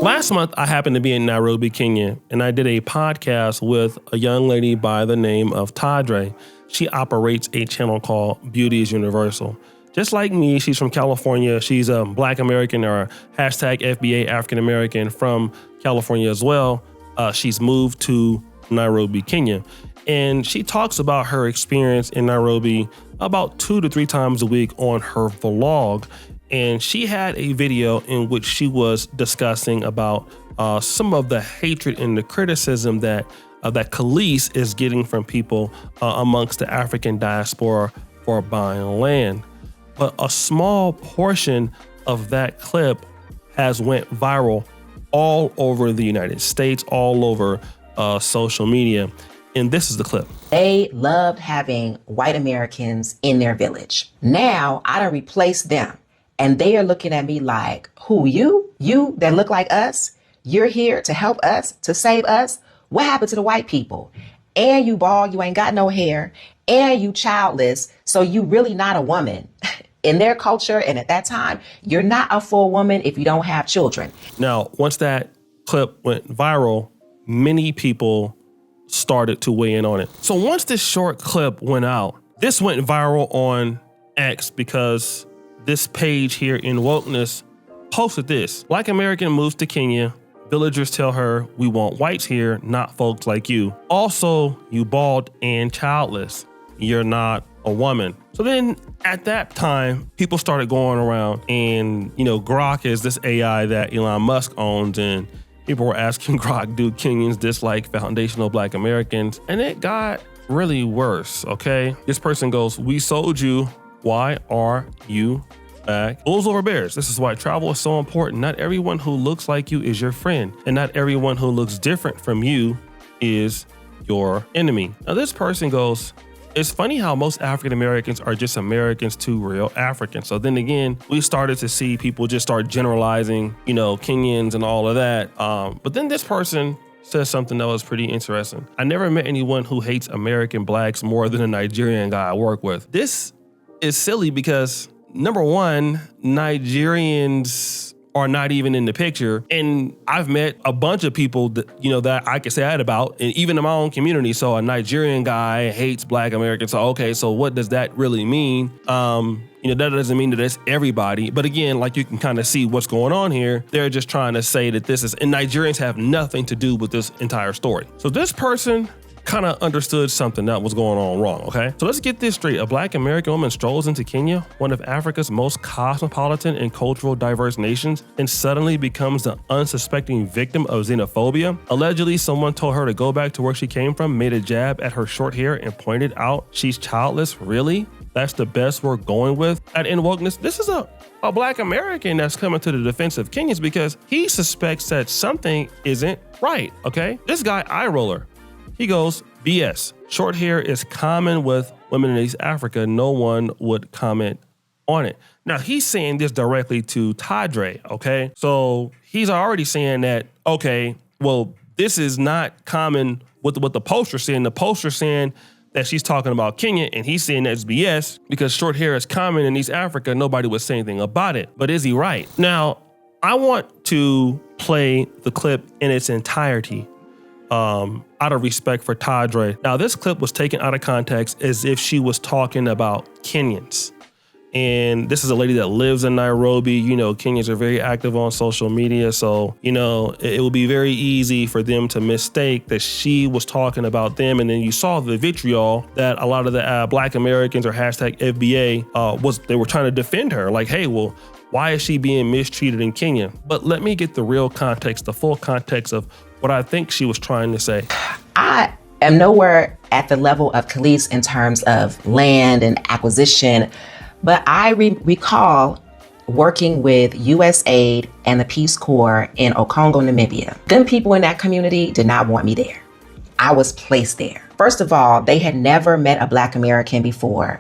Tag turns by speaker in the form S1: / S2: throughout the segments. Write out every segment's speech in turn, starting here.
S1: Last month, I happened to be in Nairobi, Kenya, and I did a podcast with a young lady by the name of Tadre. She operates a channel called Beauty is Universal. Just like me, she's from California. She's a Black American or hashtag FBA African American from California as well. She's moved to Nairobi, Kenya. And she talks about her experience in Nairobi about 2 to 3 times a week on her vlog. And she had a video in which she was discussing about some of the hatred and the criticism that Khalees is getting from people amongst the African diaspora for buying land. But a small portion of that clip has went viral all over the United States, all over social media. And this is the clip.
S2: They loved having white Americans in their village. Now I done replaced them. And they are looking at me like, who, you? You that look like us? You're here to help us, to save us? What happened to the white people? And you bald, you ain't got no hair, and you childless, so you really not a woman. In their culture and at that time, you're not a full woman if you don't have children.
S1: Now, once that clip went viral, many people started to weigh in on it. So once this short clip went out, this went viral on X because this page here in Wokeness posted this. Black American moves to Kenya. Villagers tell her, we want whites here, not folks like you. Also, you bald and childless. You're not a woman. So then at that time, people started going around and, Grok is this AI that Elon Musk owns, and people were asking Grok, do Kenyans dislike foundational Black Americans? And it got really worse, okay? This person goes, we sold you. Why are you back? Bulls over bears. This is why travel is so important. Not everyone who looks like you is your friend, and not everyone who looks different from you is your enemy. Now this person goes, it's funny how most African Americans are just Americans to real Africans. So then again, we started to see people just start generalizing, Kenyans and all of that. But then this person says something that was pretty interesting. I never met anyone who hates American blacks more than a Nigerian guy I work with. This is silly because, number one, Nigerians are not even in the picture. And I've met a bunch of people that, that I can say that about, and even in my own community. So a Nigerian guy hates Black Americans. So, okay, so what does that really mean? That doesn't mean that it's everybody. But again, like you can kind of see what's going on here. They're just trying to say that and Nigerians have nothing to do with this entire story. So this person kind of understood something that was going on wrong, okay? So let's get this straight. A Black American woman strolls into Kenya, one of Africa's most cosmopolitan and cultural diverse nations, and suddenly becomes the unsuspecting victim of xenophobia. Allegedly, someone told her to go back to where she came from, made a jab at her short hair, and pointed out she's childless. Really? That's the best we're going with? At In Wokeness, this is a Black American that's coming to the defense of Kenyans because he suspects that something isn't right, okay? This guy, eye roller. He goes, BS. Short hair is common with women in East Africa. No one would comment on it. Now, he's saying this directly to Tadre, okay? So he's already saying that, okay, well, this is not common with what the poster's saying. The poster's saying that she's talking about Kenya, and he's saying that's BS because short hair is common in East Africa. Nobody would say anything about it. But is he right? Now, I want to play the clip in its entirety. Out of respect for Tadre. Now, this clip was taken out of context as if she was talking about Kenyans. And this is a lady that lives in Nairobi. Kenyans are very active on social media. So, it would be very easy for them to mistake that she was talking about them. And then you saw the vitriol that a lot of the Black Americans or hashtag FBA they were trying to defend her. Like, hey, well, why is she being mistreated in Kenya? But let me get the real context, the full context of what I think she was trying to say.
S2: I am nowhere at the level of Khalees in terms of land and acquisition, but I recall working with USAID and the Peace Corps in Okongo, Namibia. Them people in that community did not want me there. I was placed there. First of all, they had never met a Black American before,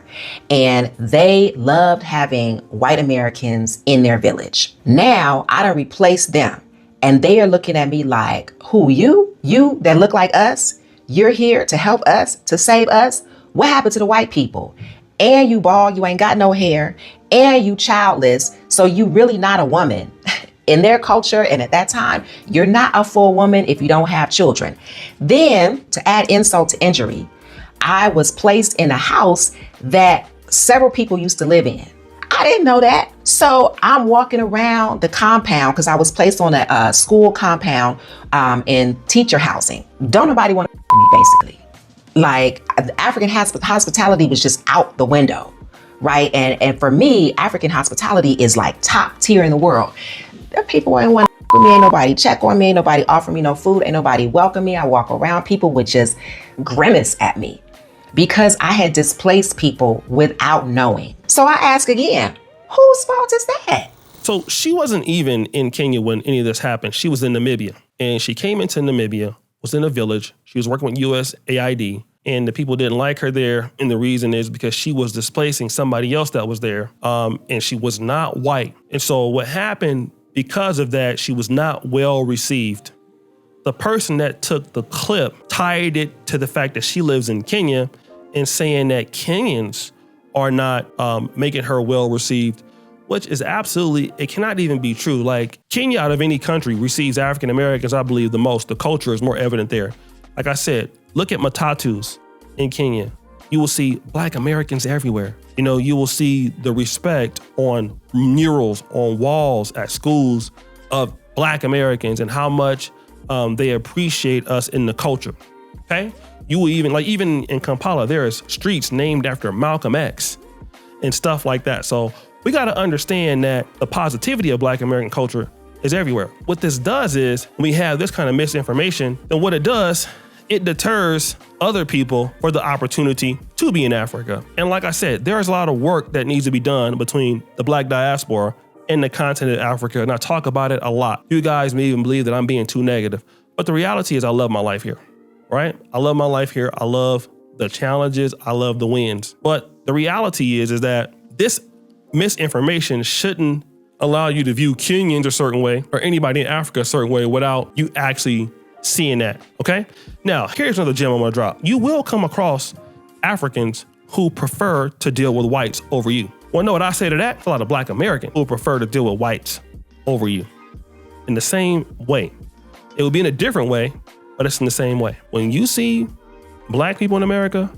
S2: and they loved having white Americans in their village. Now I done replaced them. And they are looking at me like, who, you? You that look like us? You're here to help us, to save us? What happened to the white people? And you bald, you ain't got no hair, and you childless, so you really not a woman. in their culture, and at that time, you're not a full woman if you don't have children. Then, to add insult to injury, I was placed in a house that several people used to live in. I didn't know that. So I'm walking around the compound because I was placed on a school compound in teacher housing. Don't nobody want to me, basically. Like, African hospitality was just out the window, right? And for me, African hospitality is like top tier in the world. There are people who ain't want to me, ain't nobody check on me, ain't nobody offer me no food, ain't nobody welcome me. I walk around, people would just grimace at me because I had displaced people without knowing. So I ask again, whose fault is that?
S1: So she wasn't even in Kenya when any of this happened. She was in Namibia, and she came into Namibia, was in a village. She was working with USAID, and the people didn't like her there. And the reason is because she was displacing somebody else that was there, and she was not white. And so what happened because of that, she was not well received. The person that took the clip tied it to the fact that she lives in Kenya and saying that Kenyans are not making her well received, which is absolutely, it cannot even be true. Like, Kenya out of any country receives African Americans, I believe, the most. The culture is more evident there. Like I said, look at Matatus in Kenya. You will see Black Americans everywhere. You know, you will see the respect on murals, on walls at schools of Black Americans and how much they appreciate us in the culture, okay? You will even in Kampala, there's streets named after Malcolm X and stuff like that. So we got to understand that the positivity of Black American culture is everywhere. What this does is, when we have this kind of misinformation, then what it does, it deters other people for the opportunity to be in Africa. And like I said, there's a lot of work that needs to be done between the Black diaspora and the continent of Africa. And I talk about it a lot. You guys may even believe that I'm being too negative, but the reality is I love my life here, right? I love my life here. I love the challenges. I love the wins. But the reality is that this misinformation shouldn't allow you to view Kenyans a certain way or anybody in Africa a certain way without you actually seeing that, okay? Now, here's another gem I'm gonna drop. You will come across Africans who prefer to deal with whites over you. Well, know what I say to that? A lot of Black Americans who prefer to deal with whites over you in the same way. It would be in a different way, but it's in the same way. When you see Black people in America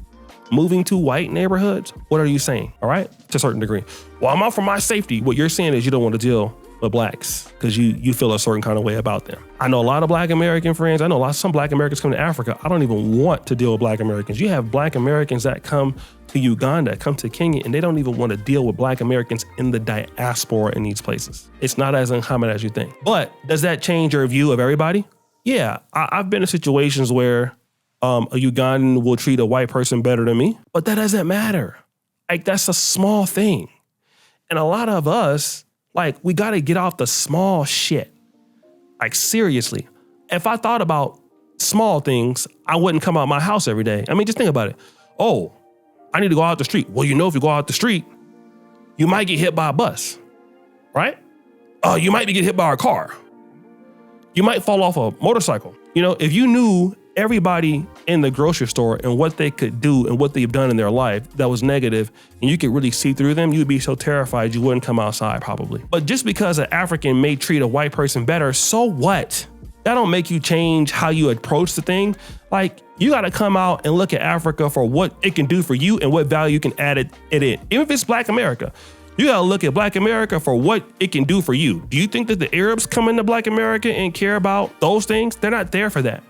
S1: moving to white neighborhoods, what are you saying? All right, to a certain degree. Well, I'm out for my safety. What you're saying is you don't want to deal with Blacks because you feel a certain kind of way about them. I know a lot of Black American friends. I know some Black Americans come to Africa. I don't even want to deal with Black Americans. You have Black Americans that come to Uganda, come to Kenya, and they don't even want to deal with Black Americans in the diaspora in these places. It's not as uncommon as you think. But does that change your view of everybody? Yeah, I've been in situations where a Ugandan will treat a white person better than me, but that doesn't matter. Like, that's a small thing. And a lot of us, like, we got to get off the small shit. Like, seriously. If I thought about small things, I wouldn't come out my house every day. I mean, just think about it. Oh, I need to go out the street. Well, you know, if you go out the street, you might get hit by a bus, right? You might get hit by a car. You might fall off a motorcycle. You know, if you knew everybody in the grocery store and what they could do and what they've done in their life that was negative, and you could really see through them, you'd be so terrified you wouldn't come outside probably. But just because an African may treat a white person better, so what? That don't make you change how you approach the thing. Like, you gotta come out and look at Africa for what it can do for you and what value you can add it in. Even if it's Black America, you gotta look at Black America for what it can do for you. Do you think that the Arabs come into Black America and care about those things? They're not there for that.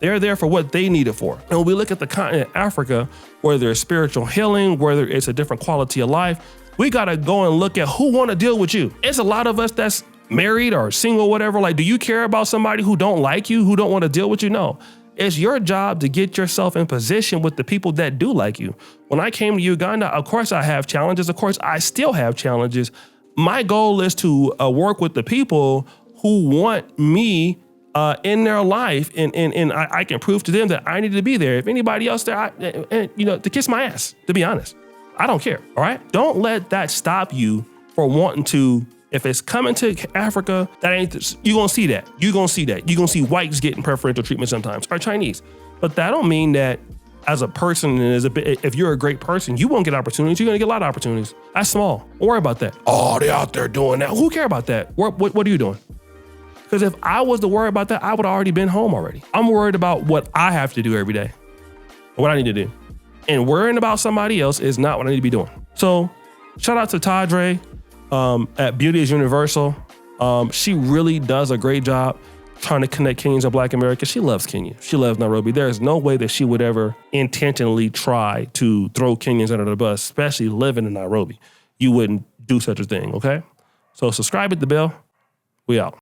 S1: They're there for what they need it for. And when we look at the continent of Africa, whether it's spiritual healing, whether it's a different quality of life, we gotta go and look at who wanna deal with you. It's a lot of us that's married or single, whatever. Like, do you care about somebody who don't like you, who don't wanna deal with you? No. It's your job to get yourself in position with the people that do like you. When I came to Uganda, of course I have challenges. Of course, I still have challenges. My goal is to work with the people who want me in their life, and I can prove to them that I need to be there. If anybody else there, to kiss my ass, to be honest. I don't care, all right? Don't let that stop you from wanting to. If it's coming to Africa, you're gonna see that. You're gonna see that. You're gonna see whites getting preferential treatment sometimes, or Chinese. But that don't mean that as a person, and if you're a great person, you won't get opportunities. You're gonna get a lot of opportunities. That's small. Don't worry about that. Oh, they're out there doing that. Who care about that? What are you doing? Because if I was to worry about that, I would have already been home already. I'm worried about what I have to do every day, what I need to do. And worrying about somebody else is not what I need to be doing. So shout out to Tadre at Beauty is Universal. She really does a great job trying to connect Kenyans and Black Americans. She loves Kenya. She loves Nairobi. There is no way that she would ever intentionally try to throw Kenyans under the bus, especially living in Nairobi. You wouldn't do such a thing, okay? So subscribe, hit the bell. We out.